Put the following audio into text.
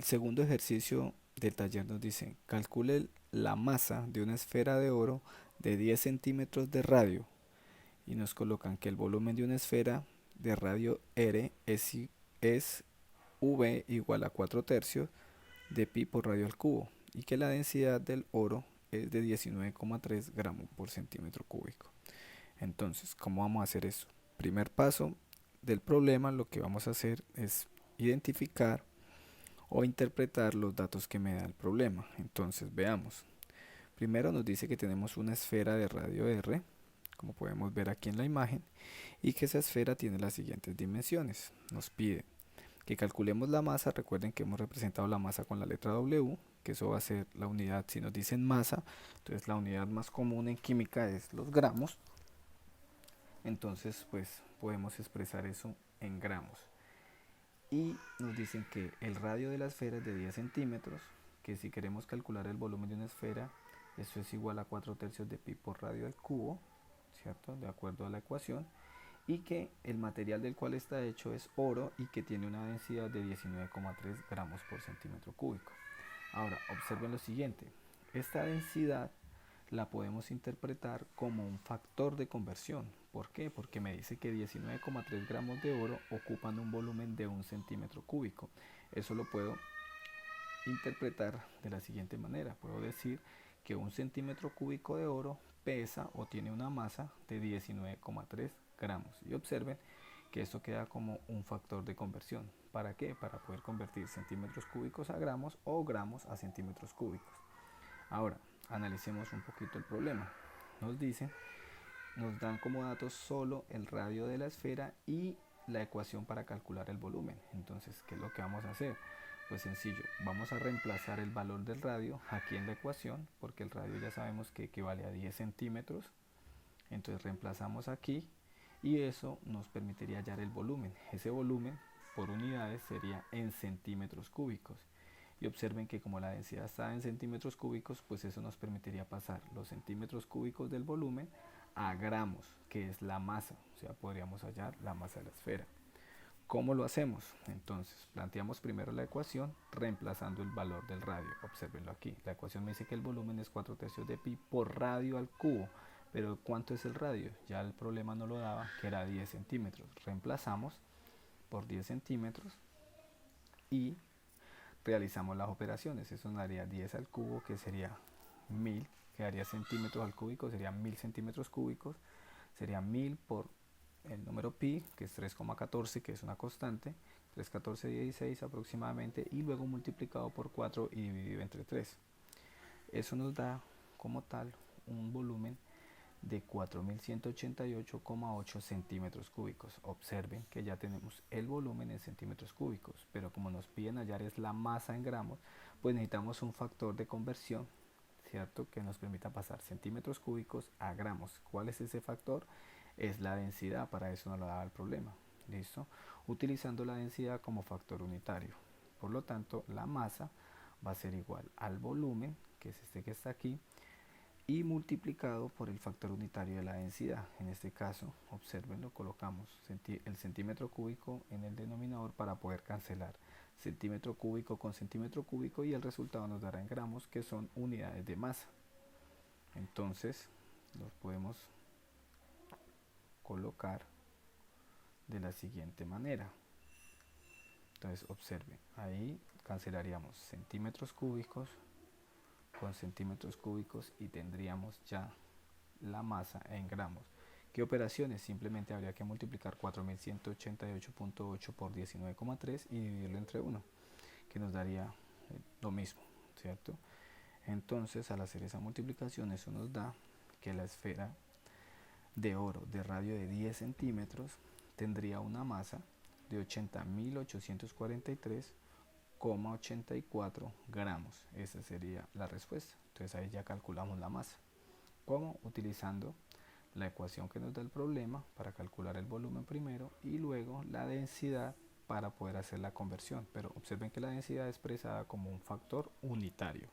segundo ejercicio del taller nos dice, calcule la masa de una esfera de oro de 10 centímetros de radio y nos colocan que el volumen de una esfera de radio R es V igual a 4 tercios de pi por radio al cubo y que la densidad del oro es de 19,3 gramos por centímetro cúbico. Entonces, ¿cómo vamos a hacer eso? Primer paso del problema, lo que vamos a hacer es identificar o interpretar los datos que me da el problema. Entonces, veamos. Primero nos dice que tenemos una esfera de radio R, como podemos ver aquí en la imagen, y que esa esfera tiene las siguientes dimensiones. Nos pide que calculemos la masa. Recuerden que hemos representado la masa con la letra W, que eso va a ser la unidad. Si nos dicen masa, entonces la unidad más común en química es los gramos. Entonces, pues podemos expresar eso en gramos. Y nos dicen que el radio de la esfera es de 10 centímetros, que si queremos calcular el volumen de una esfera, eso es igual a 4 tercios de pi por radio al cubo, ¿cierto? De acuerdo a la ecuación. Y que el material del cual está hecho es oro y que tiene una densidad de 19,3 gramos por centímetro cúbico. Ahora, observen lo siguiente. Esta densidad la podemos interpretar como un factor de conversión. ¿Por qué? Porque me dice que 19,3 gramos de oro ocupan un volumen de 1 centímetro cúbico. Eso lo puedo interpretar de la siguiente manera. Puedo decir que 1 centímetro cúbico de oro pesa o tiene una masa de 19,3 gramos. Y observen que esto queda como un factor de conversión. ¿Para qué? Para poder convertir centímetros cúbicos a gramos o gramos a centímetros cúbicos. Ahora, analicemos un poquito el problema. Nos dicen, nos dan como datos solo el radio de la esfera y la ecuación para calcular el volumen. Entonces, ¿qué es lo que vamos a hacer? Pues sencillo, vamos a reemplazar el valor del radio aquí en la ecuación, porque el radio ya sabemos que equivale a 10 centímetros. Entonces reemplazamos aquí y eso nos permitiría hallar el volumen. Ese volumen por unidades sería en centímetros cúbicos. Y observen que como la densidad está en centímetros cúbicos, pues eso nos permitiría pasar los centímetros cúbicos del volumen a gramos, que es la masa. O sea, podríamos hallar la masa de la esfera. ¿Cómo lo hacemos? Entonces, planteamos primero la ecuación reemplazando el valor del radio. Observenlo aquí. La ecuación me dice que el volumen es 4 tercios de pi por radio al cubo. Pero ¿cuánto es el radio? Ya el problema no lo daba, que era 10 centímetros. Reemplazamos por 10 centímetros y realizamos las operaciones. Eso nos daría 10 al cubo, que sería 1000, quedaría centímetros al cúbico, serían 1000 centímetros cúbicos, sería 1000 por el número pi, que es 3,14, que es una constante, 3,1416 aproximadamente, y luego multiplicado por 4 y dividido entre 3. Eso nos da como tal un volumen de 4188,8 centímetros cúbicos. Observen que ya tenemos el volumen en centímetros cúbicos, pero como nos piden hallar es la masa en gramos, pues necesitamos un factor de conversión, ¿cierto? Que nos permita pasar centímetros cúbicos a gramos. ¿Cuál es ese factor? Es la densidad, para eso nos lo daba el problema. ¿Listo? Utilizando la densidad como factor unitario. Por lo tanto, la masa va a ser igual al volumen, que es este que está aquí, y multiplicado por el factor unitario de la densidad. En este caso, observenlo, colocamos el centímetro cúbico en el denominador para poder cancelar centímetro cúbico con centímetro cúbico y el resultado nos dará en gramos, que son unidades de masa. Entonces los podemos colocar de la siguiente manera. Entonces observen, ahí cancelaríamos centímetros cúbicos con centímetros cúbicos y tendríamos ya la masa en gramos. ¿Qué operaciones? Simplemente habría que multiplicar 4188,8 por 19,3 y dividirlo entre 1, que nos daría lo mismo, ¿cierto? Entonces, al hacer esa multiplicación, eso nos da que la esfera de oro de radio de 10 centímetros tendría una masa de 80.843,84 gramos. Esa sería la respuesta. Entonces ahí ya calculamos la masa. ¿Cómo? Utilizando la ecuación que nos da el problema para calcular el volumen primero y luego la densidad para poder hacer la conversión. Pero observen que la densidad es expresada como un factor unitario.